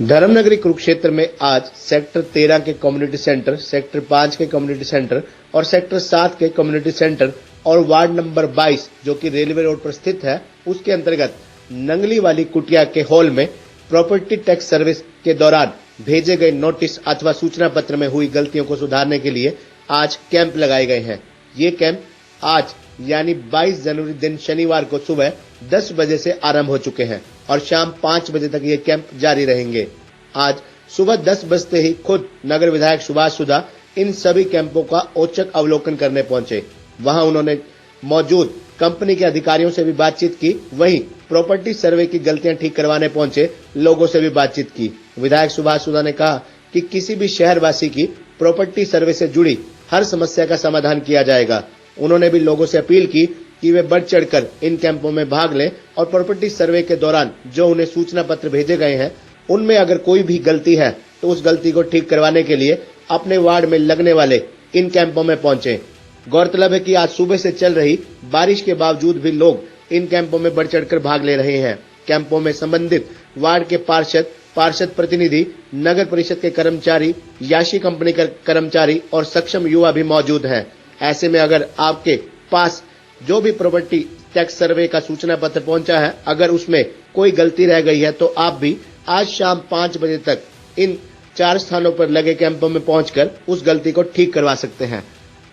धर्मनगरी कुरुक्षेत्र में आज सेक्टर 13 के कम्युनिटी सेंटर, सेक्टर 5 के कम्युनिटी सेंटर और सेक्टर 7 के कम्युनिटी सेंटर और वार्ड नंबर 22 जो कि रेलवे रोड पर स्थित है उसके अंतर्गत नंगली वाली कुटिया के हॉल में प्रॉपर्टी टैक्स सर्विस के दौरान भेजे गए नोटिस अथवा सूचना पत्र में हुई गलतियों को सुधारने के लिए आज कैंप लगाए गए हैं। ये कैंप आज यानी 22 जनवरी दिन शनिवार को सुबह 10 बजे से आरंभ हो चुके हैं और शाम 5 बजे तक ये कैंप जारी रहेंगे। आज सुबह 10 बजते ही खुद नगर विधायक सुभाष सुधा इन सभी कैंपों का औचक अवलोकन करने पहुंचे। वहां उन्होंने मौजूद कंपनी के अधिकारियों से भी बातचीत की, वहीं प्रॉपर्टी सर्वे की गलतियां ठीक करवाने पहुंचे लोगों से भी बातचीत की। विधायक सुभाष सुधा ने कहा कि किसी भी शहरवासी की प्रॉपर्टी सर्वे से जुड़ी हर समस्या का समाधान किया जाएगा। उन्होंने भी लोगों से अपील की कि वे बढ़ चढ़कर इन कैंपों में भाग लें और प्रॉपर्टी सर्वे के दौरान जो उन्हें सूचना पत्र भेजे गए हैं उनमें अगर कोई भी गलती है तो उस गलती को ठीक करवाने के लिए अपने वार्ड में लगने वाले इन कैंपों में पहुंचे। गौरतलब है कि आज सुबह से चल रही बारिश के बावजूद भी लोग इन कैंपों में बढ़ चढ़कर भाग ले रहे हैं। कैंपों में संबंधित वार्ड के पार्षद प्रतिनिधि, नगर परिषद के कर्मचारी, याशी कंपनी के कर्मचारी और सक्षम युवा भी मौजूद हैं। ऐसे में अगर आपके पास जो भी प्रॉपर्टी टैक्स सर्वे का सूचना पत्र पहुंचा है, अगर उसमें कोई गलती रह गई है तो आप भी आज शाम 5 बजे तक इन 4 स्थानों पर लगे कैंपों में पहुंचकर उस गलती को ठीक करवा सकते हैं।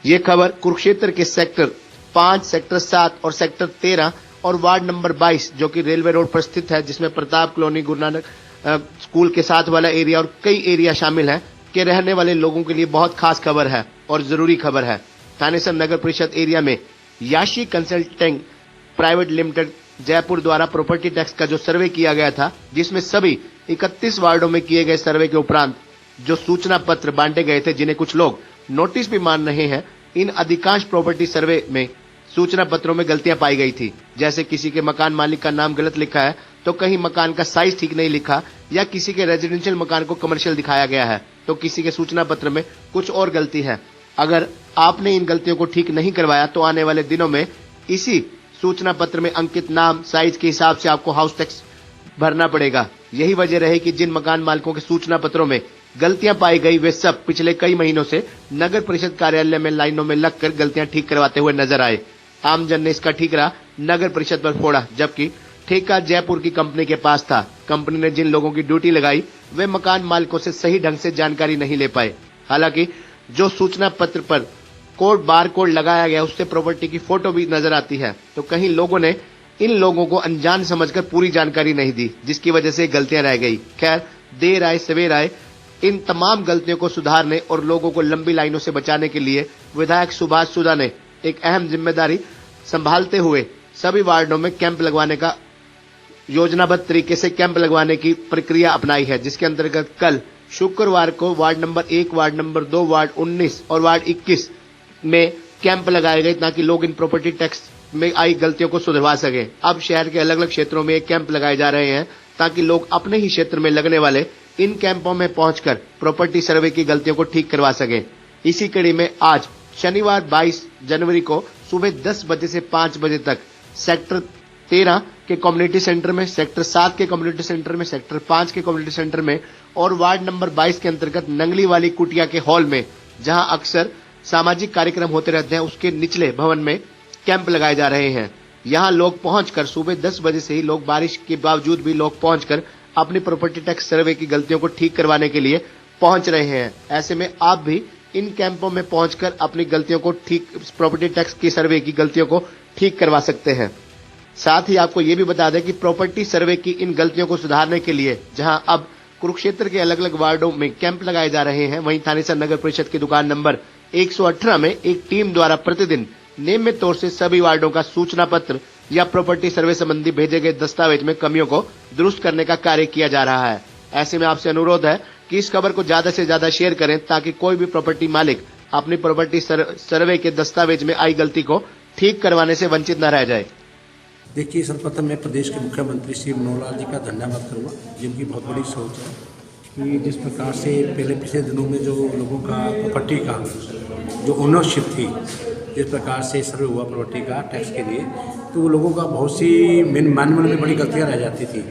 ये खबर कुरुक्षेत्र के सेक्टर 5, सेक्टर 7 और सेक्टर 13 और वार्ड नंबर 22 जो कि रेलवे रोड पर स्थित है, जिसमें प्रताप कॉलोनी, गुरु नानक स्कूल के साथ वाला एरिया और कई एरिया शामिल हैं, के रहने वाले लोगों के लिए बहुत खास खबर है और जरूरी खबर है। थानेसर नगर परिषद एरिया में याशी कंसल्टिंग प्राइवेट लिमिटेड जयपुर द्वारा प्रॉपर्टी टैक्स का जो सर्वे किया गया था, जिसमें सभी 31 वार्डों में किए गए सर्वे के उपरांत जो सूचना पत्र बांटे गए थे, जिन्हें कुछ लोग नोटिस भी मान रहे हैं, इन अधिकांश प्रॉपर्टी सर्वे में सूचना पत्रों में गलतियां पाई गई थी। जैसे किसी के मकान मालिक का नाम गलत लिखा है, तो कहीं मकान का साइज ठीक नहीं लिखा, या किसी के रेजिडेंशियल मकान को कमर्शियल दिखाया गया है, तो किसी के सूचना पत्र में कुछ और गलती है। अगर आपने इन गलतियों को ठीक नहीं करवाया तो आने वाले दिनों में इसी सूचना पत्र में अंकित नाम, साइज के हिसाब से आपको हाउस टैक्स भरना पड़ेगा। यही वजह रही कि जिन मकान मालिकों के सूचना पत्रों में गलतियां पाई गई, वे सब पिछले कई महीनों से नगर परिषद कार्यालय में लाइनों में लगकर गलतियां ठीक करवाते हुए नजर आए। आमजन ने इसका ठीकरा नगर परिषद पर फोड़ा, जबकि ठेका जयपुर की कंपनी के पास था। कंपनी ने जिन लोगों की ड्यूटी लगाई वे मकान मालिकों से सही ढंग से जानकारी नहीं ले पाए। हालांकि जो सूचना पत्र पर बार कोड लगाया गया उससे प्रॉपर्टी की फोटो भी नजर आती है, तो कहीं लोगों ने इन लोगों को अनजान समझकर पूरी जानकारी नहीं दी, जिसकी वजह से गलतियां रह गई। खैर, देर आए सवेर आए, इन तमाम गलतियों को सुधारने और लोगों को लंबी लाइनों से बचाने के लिए विधायक सुभाष सुधा ने एक अहम जिम्मेदारी संभालते हुए सभी वार्डों में कैंप लगवाने का योजनाबद्ध तरीके से कैंप लगवाने की प्रक्रिया अपनाई है, जिसके अंतर्गत कल शुक्रवार को ward number 1, ward number 2, ward 19 और वार्ड 21 में कैंप लगाए गए ताकि लोग इन प्रॉपर्टी टैक्स में आई गलतियों को सुधरवा सकें। अब शहर के अलग अलग क्षेत्रों में एक कैंप लगाए जा रहे हैं ताकि लोग अपने ही क्षेत्र में लगने वाले इन कैंपों में पहुंचकर प्रॉपर्टी सर्वे की गलतियों को ठीक करवा सकें। इसी कड़ी में आज शनिवार 22 जनवरी को सुबह 10 बजे से 5 बजे तक सेक्टर 13 के कम्युनिटी सेंटर में, सेक्टर 7 के कम्युनिटी सेंटर में, सेक्टर 5 के कम्युनिटी सेंटर में और वार्ड नंबर 22 के अंतर्गत नंगली वाली कुटिया के हॉल में, जहां अक्सर सामाजिक कार्यक्रम होते रहते हैं, उसके निचले भवन में कैंप लगाए जा रहे हैं। यहां लोग पहुंचकर सुबह 10 बजे से ही लोग, बारिश के बावजूद भी लोग पहुंचकर अपनी प्रॉपर्टी टैक्स सर्वे की गलतियों को ठीक करवाने के लिए पहुंच रहे हैं। ऐसे में आप भी इन कैंपों में पहुंचकर अपनी गलतियों को ठीक, प्रॉपर्टी टैक्स की सर्वे की गलतियों को ठीक करवा सकते हैं। साथ ही आपको ये भी बता दें कि प्रॉपर्टी सर्वे की इन गलतियों को सुधारने के लिए जहां अब कुरुक्षेत्र के अलग अलग वार्डों में कैंप लगाए जा रहे हैं, वहीं थानेसर नगर परिषद की दुकान नंबर 118 में एक टीम द्वारा प्रतिदिन नियमित तौर से सभी वार्डों का सूचना पत्र या प्रॉपर्टी सर्वे संबंधी भेजे गए दस्तावेज में कमियों को दुरुस्त करने का कार्य किया जा रहा है। ऐसे में आपसे अनुरोध है कि इस खबर को ज्यादा से ज्यादा शेयर करें ताकि कोई भी प्रॉपर्टी मालिक अपनी प्रॉपर्टी सर्वे के दस्तावेज में आई गलती को ठीक करवाने से वंचित न रह जाए। देखिए, सर्वप्रथम मैं प्रदेश के मुख्यमंत्री श्री मनोहर लाल जी का धन्यवाद करूँगा, जिनकी बहुत बड़ी सोच है कि जिस प्रकार से पिछले दिनों में जो लोगों का प्रॉपर्टी का जो ओनरशिप थी, जिस प्रकार से सर्वे हुआ प्रॉपर्टी का टैक्स के लिए, तो वो लोगों का बहुत सी मैनुअल में बड़ी गलतियाँ रह जाती थी।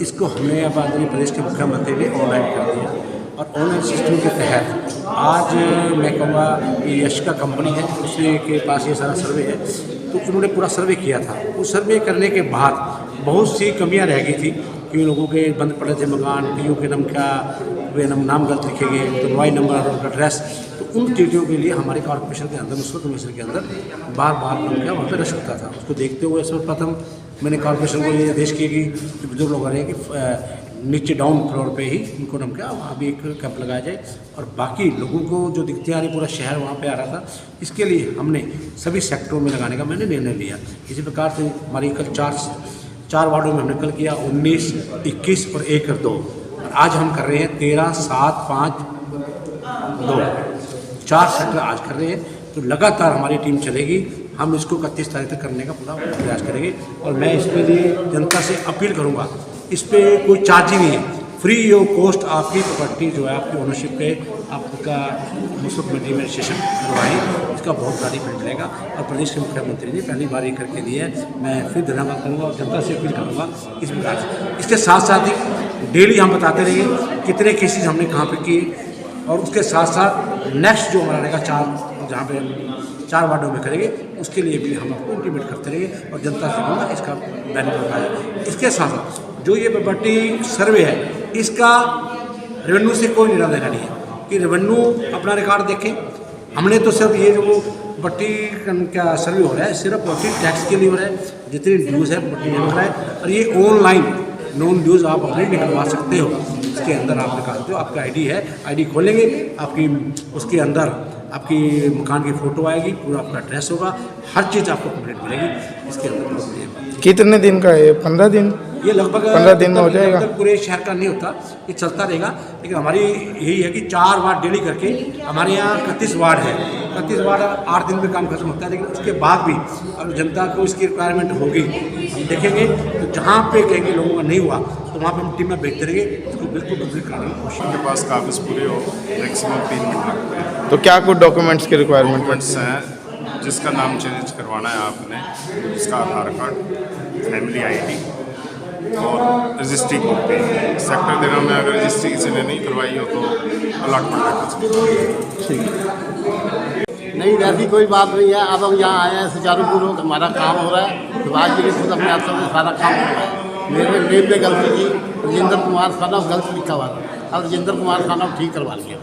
इसको हमने अब आदरणीय प्रदेश के मुख्यमंत्री ने ऑनलाइन कर दिया और ऑनलाइन सिस्टम के तहत आज मैं कहूँगा ये यशिका कंपनी है, उसके के पास ये सारा सर्वे है, तो उन्होंने पूरा सर्वे किया था। उस सर्वे करने के बाद बहुत सी कमियां रह गई थी कि लोगों के बंद पड़े थे मकान, पीओ के नाम का वे नाम गलत लिखे गए, तो मोबाइल नंबर उनका एड्रेस, तो उन चीज़ों के लिए हमारे कॉर्पोरेशन के अंदर, म्यूनसिपल कमीशन के अंदर बार बार उनका वहाँ पर रश होता था। उसको देखते हुए सर्वप्रथम मैंने कॉर्पोरेशन को ये आदेश किया कि बुजुर्ग लोग आ रहे हैं कि नीचे डाउन फ्लोर पे ही उनको नम क्या वहाँ भी एक कैंप लगाया जाए और बाकी लोगों को जो दिखते आ रही पूरा शहर वहाँ पे आ रहा था, इसके लिए हमने सभी सेक्टरों में लगाने का मैंने निर्णय लिया। इसी प्रकार से हमारी कल चार वार्डों में हमने कल किया 19, 21 और 1 और 2। आज हम कर रहे हैं 13, 7, 5, 2, 4 सेक्टर आज कर रहे हैं। तो लगातार हमारी टीम चलेगी, हम इसको 31 तारीख तक करने का पूरा प्रयास करेंगे और मैं इसके लिए जनता से अपील करूँगा, इस पर कोई चार्ज ही नहीं है, फ्री ऑफ कॉस्ट आपकी प्रॉपर्टी जो है आपकी ओनरशिप पे आपका म्यूनसिपल कमेटी में रजिस्ट्रेशन करवाएं, इसका बहुत बेनिफिट मिलेगा। और प्रदेश के मुख्यमंत्री ने पहली बार ये करके दिया है, मैं फिर धन्यवाद करूँगा और जनता से अपील करूँगा इस प्रकार से। इसके साथ साथ ही डेली हम बताते रहेंगे कितने केसेज हमने कहाँ पे किए और उसके साथ साथ नेक्स्ट जो हमारा रहेगा 4 जहाँ पे 4 वार्डों में करेंगे, उसके लिए भी हम आपको इंटीमेट करते रहेंगे और जनता से कहूँगा इसका बेनिफिट आए। इसके साथ साथ जो ये प्रॉपर्टी सर्वे है, इसका रेवेन्यू से कोई लेना देना नहीं है कि रेवेन्यू अपना रिकॉर्ड देखें। हमने तो सिर्फ ये जो प्रॉपर्टी का सर्वे हो रहा है सिर्फ प्रॉपर्टी टैक्स के लिए हो रहा है, जितनी ड्यूज़ है प्रॉपर्टी निकल रहा है और ये ऑनलाइन नॉन ड्यूज़ आप अपने निकलवा सकते हो। इसके अंदर आप निकाल दो, आपका आईडी है, आईडी खोलेंगे आपकी, उसके अंदर आपकी मकान की फ़ोटो आएगी, पूरा आपका एड्रेस होगा, हर चीज़ आपको कंप्लीट मिलेगी इसके अंदर। कितने दिन का है? 15 दिन? ये लगभग 15 दिन में हो जाएगा। पूरे शहर का नहीं होता, ये चलता रहेगा, लेकिन हमारी यही है कि 4 वार्ड डेली करके हमारे यहाँ 31 वार्ड है, 31 वार्ड 8 दिन में काम खत्म होता है। लेकिन उसके बाद भी अगर जनता को इसकी रिक्वायरमेंट होगी, हम देखेंगे तो जहाँ पे कहेंगे लोगों का नहीं हुआ तो वहाँ पे हम टीम में भेजते रहेंगे, इसको बिल्कुल कंप्लीट कराने की कोशिश। उनके पास कागज़ पूरे हो, मैक्सिमम 3 मिनट लगते हैं। तो क्या कुछ डॉक्यूमेंट्स की रिक्वायरमेंट हैं? जिसका नाम चेंज करवाना है आपने, उसका आधार कार्ड, फैमिली आईडी और रजिस्ट्री कॉपी। सेक्टर 13 में अगर रजिस्ट्री किसी ने नहीं करवाई हो तो अलॉटमेंट ठीक है। नहीं, वैसी कोई बात नहीं है। अब हम यहाँ आए हैं सुचारूपूर्वक, हमारा काम हो रहा है, विभाग जी खुद अपने हाथों से सारा काम हो रहा है। मेरे नेम में गलती की, राजेंद्र कुमार खानव गलत लिखा हुआ था, अब राजेंद्र कुमार खानव ठीक करवा लिया।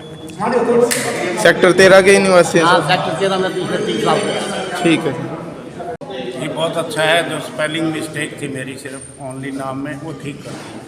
सेक्टर 13 के निवासी हैं? हाँ, सेक्टर 13 में पिछले 3 साल से। ठीक है। ये बहुत अच्छा है, जो स्पेलिंग मिस्टेक थी मेरी सिर्फ ओनली नाम में, वो ठीक कर दी।